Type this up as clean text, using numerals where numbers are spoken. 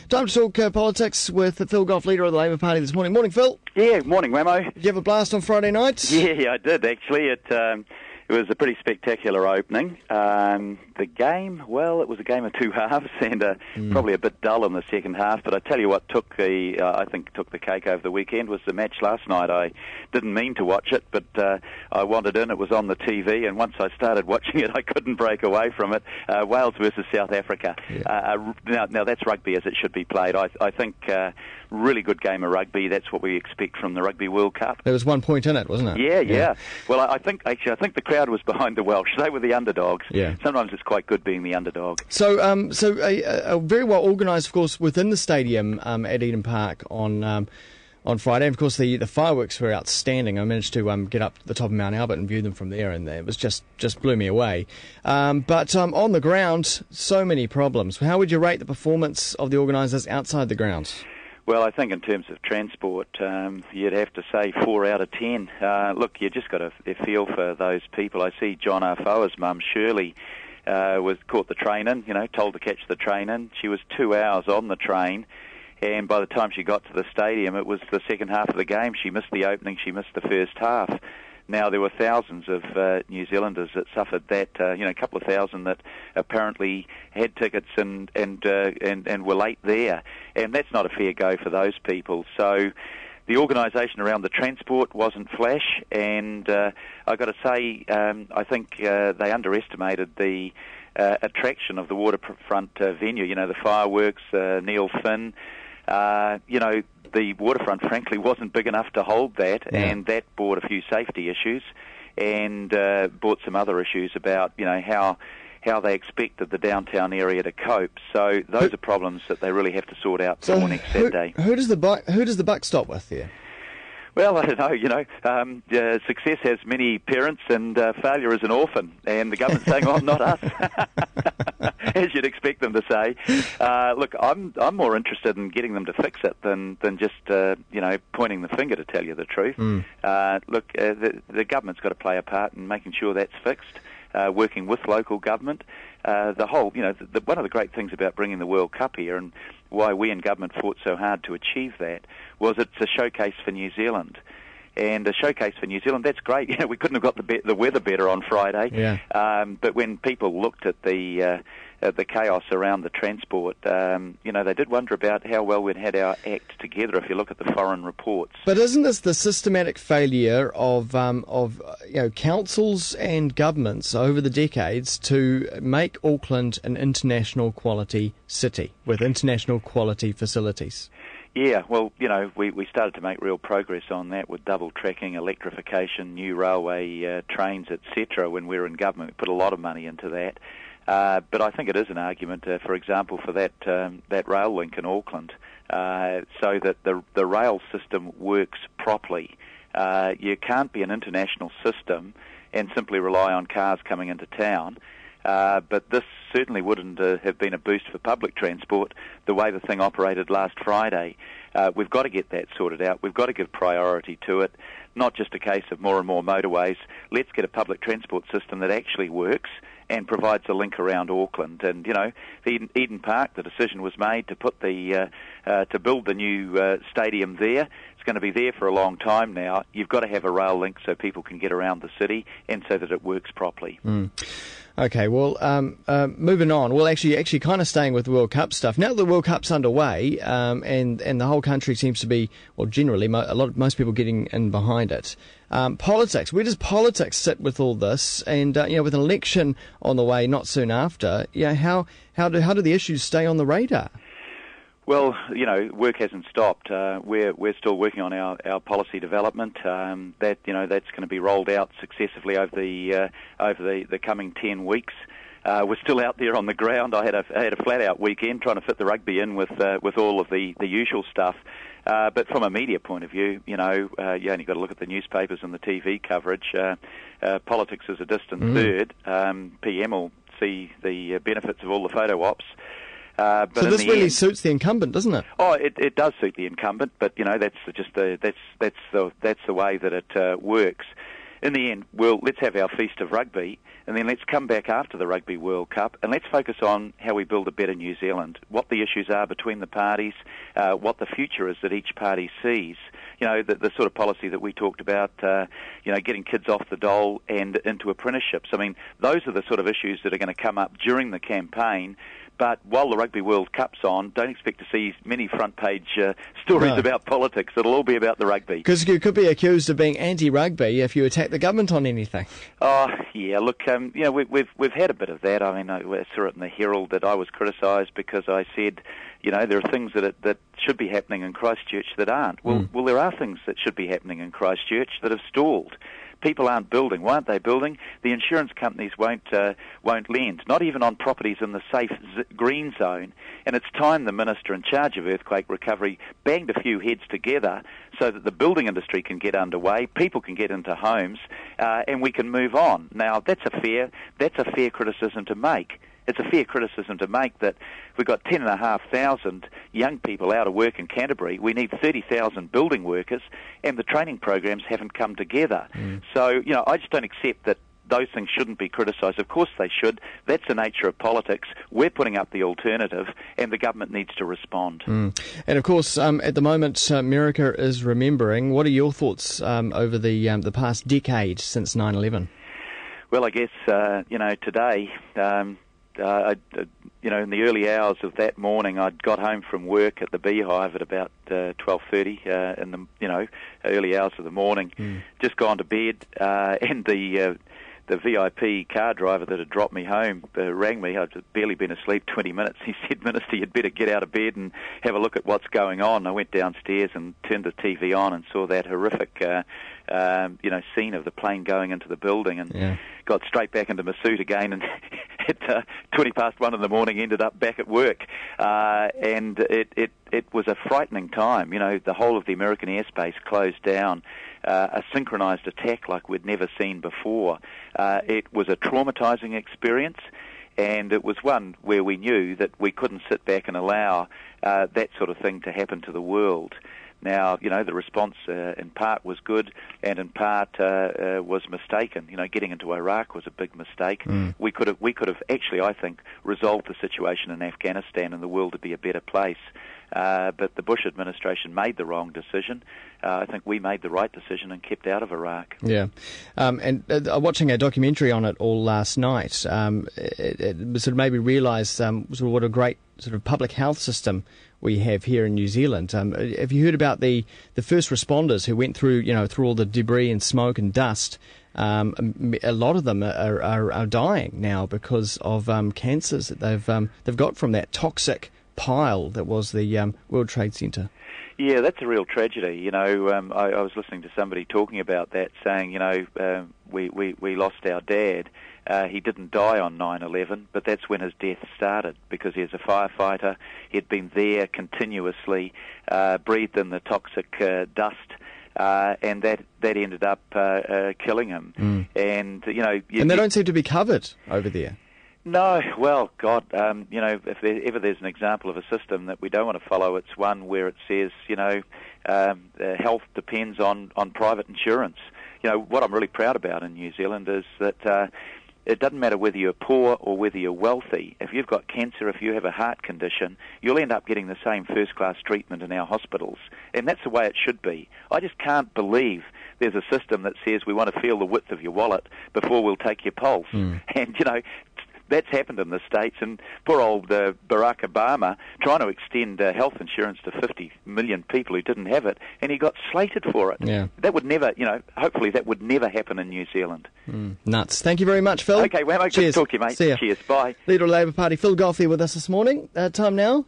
Time to talk politics with Phil Goff, leader of the Labour Party this morning. Morning, Phil. Yeah, morning, Ramo. Did you have a blast on Friday night? Yeah, I did, actually. It was a pretty spectacular opening. The game, well, it was a game of two halves and probably a bit dull in the second half, but I tell you what I think took the cake over the weekend was the match last night. I didn't mean to watch it, but I wanted in. It was on the TV, and once I started watching it, I couldn't break away from it. Wales versus South Africa. Yeah. Now that's rugby as it should be played. I think really good game of rugby. That's what we expect from the Rugby World Cup. There was 1 point in it, wasn't it? Yeah. Well, I think the crowd was behind the Welsh. They were the underdogs. Yeah. Sometimes it's quite good being the underdog. So a very well organised, of course, within the stadium at Eden Park on Friday. And of course, the fireworks were outstanding. I managed to get up to the top of Mount Albert and view them from there, and it was just blew me away. But on the ground, so many problems. How would you rate the performance of the organisers outside the grounds? Well, I think in terms of transport, you'd have to say 4 out of 10. Look, you just got a feel for those people. I see John Arfoa's mum, Shirley, caught the train in, told to catch the train in. She was 2 hours on the train, and by the time she got to the stadium, it was the second half of the game. She missed the opening, she missed the first half. Now, there were thousands of New Zealanders that suffered that, a couple of thousand that apparently had tickets and were late there. And that's not a fair go for those people. So the organisation around the transport wasn't flash, and I've got to say, I think they underestimated the attraction of the waterfront venue. The fireworks, Neil Finn, the waterfront, frankly, wasn't big enough to hold that, and that brought a few safety issues and brought some other issues about, how they expected the downtown area to cope. So those are problems that they really have to sort out for next Saturday. Who does the buck stop with there? Well, I don't know, success has many parents and failure is an orphan, and the government's saying, oh, not us, as you'd expect them to say. Look, I'm more interested in getting them to fix it than just, pointing the finger, to tell you the truth. Look, the government's got to play a part in making sure that's fixed, working with local government. The whole, one of the great things about bringing the World Cup here and why we in government fought so hard to achieve that was it's a showcase for New Zealand. And a showcase for New Zealand, that's great. We couldn't have got the weather better on Friday. Yeah. But when people looked at the chaos around the transport, they did wonder about how well we'd had our act together if you look at the foreign reports. But isn't this the systematic failure of councils and governments over the decades to make Auckland an international quality city with international quality facilities? Yeah, well, we started to make real progress on that with double tracking, electrification, new railway trains, etc. When we were in government, we put a lot of money into that. But I think it is an argument, for example, for that rail link in Auckland, so that the rail system works properly. You can't be an international system and simply rely on cars coming into town. But this certainly wouldn't have been a boost for public transport the way the thing operated last Friday. We've got to get that sorted out. We've got to give priority to it, not just a case of more and more motorways. Let's get a public transport system that actually works and provides a link around Auckland. And, the Eden Park, the decision was made to put to build the new stadium there. It's going to be there for a long time now. You've got to have a rail link so people can get around the city and so that it works properly. Okay, well, moving on. Well, actually, kind of staying with the World Cup stuff. Now that the World Cup's underway, and the whole country seems to be, well, generally, most people getting in behind it. Politics. Where does politics sit with all this? And with an election on the way not soon after, how do the issues stay on the radar? Well, work hasn't stopped. We're still working on our policy development. That's going to be rolled out successively over the coming 10 weeks. We're still out there on the ground. I had a flat out weekend trying to fit the rugby in with all of the usual stuff. But from a media point of view, you only got to look at the newspapers and the TV coverage. Politics is a distant third. PM will see the benefits of all the photo ops. So this really suits the incumbent, doesn't it? Oh, it does suit the incumbent, but that's the way that it works. in the end, well, let's have our feast of rugby, and then let's come back after the Rugby World Cup, and let's focus on how we build a better New Zealand, what the issues are between the parties, what the future is that each party sees. You know, the sort of policy that we talked about, getting kids off the dole and into apprenticeships. I mean, those are the sort of issues that are going to come up during the campaign. But while the Rugby World Cup's on, don't expect to see many front-page stories about politics. It'll all be about the rugby. Because you could be accused of being anti-rugby if you attack the government on anything. Oh, yeah, look, we've had a bit of that. I mean, I saw it in the Herald that I was criticised because I said, there are things that should be happening in Christchurch that aren't. Well, there are things that should be happening in Christchurch that have stalled. People aren't building. Why aren't they building? The insurance companies won't lend, not even on properties in the safe green zone. And it's time the minister in charge of earthquake recovery banged a few heads together so that the building industry can get underway, people can get into homes, and we can move on. Now, that's a fair criticism to make. It's a fair criticism to make that we've got 10,500 young people out of work in Canterbury. We need 30,000 building workers, and the training programs haven't come together. So, I just don't accept that those things shouldn't be criticised. Of course they should. That's the nature of politics. We're putting up the alternative, and the government needs to respond. And of course, at the moment, America is remembering. What are your thoughts over the past decade since 9/11? Well, I guess, today... in the early hours of that morning, I'd got home from work at the Beehive at about 12:30 in the early hours of the morning. Just gone to bed, and the VIP car driver that had dropped me home rang me. I'd barely been asleep 20 minutes. He said, "Minister, you'd better get out of bed and have a look at what's going on." I went downstairs and turned the TV on and saw that horrific scene of the plane going into the building, and got straight back into my suit again, and at 20 past 1 in the morning ended up back at work. And it was a frightening time. The whole of the American airspace closed down. A synchronized attack like we'd never seen before. It was a traumatizing experience, and it was one where we knew that we couldn't sit back and allow that sort of thing to happen to the world. Now, the response in part was good, and in part was mistaken. Getting into Iraq was a big mistake. We could have actually, I think, resolved the situation in Afghanistan and the world to be a better place. But the Bush administration made the wrong decision. I think we made the right decision and kept out of Iraq. Yeah. And watching a documentary on it all last night, it sort of made me realise sort of what a great sort of public health system we have here in New Zealand. Have you heard about the first responders who went through all the debris and smoke and dust? A lot of them are dying now because of cancers that they've got from that toxic pile that was the World Trade Center. Yeah, that's a real tragedy. I was listening to somebody talking about that, saying, we lost our dad. He didn't die on 9/11, but that's when his death started, because he was a firefighter. He'd been there continuously, breathed in the toxic dust, and that ended up killing him. And and they don't seem to be covered over there. No, well, God, if ever there's an example of a system that we don't want to follow, it's one where it says, health depends on private insurance. What I'm really proud about in New Zealand is that it doesn't matter whether you're poor or whether you're wealthy. If you've got cancer, if you have a heart condition, you'll end up getting the same first-class treatment in our hospitals. And that's the way it should be. I just can't believe there's a system that says we want to feel the width of your wallet before we'll take your pulse. And, that's happened in the States, and poor old Barack Obama trying to extend health insurance to 50 million people who didn't have it, and he got slated for it. Yeah. That would never, hopefully that would never happen in New Zealand. Nuts. Thank you very much, Phil. Okay, well, good to talk to you, mate. See ya. Cheers, bye. Leader of the Labour Party, Phil Goff, here with us this morning. Time now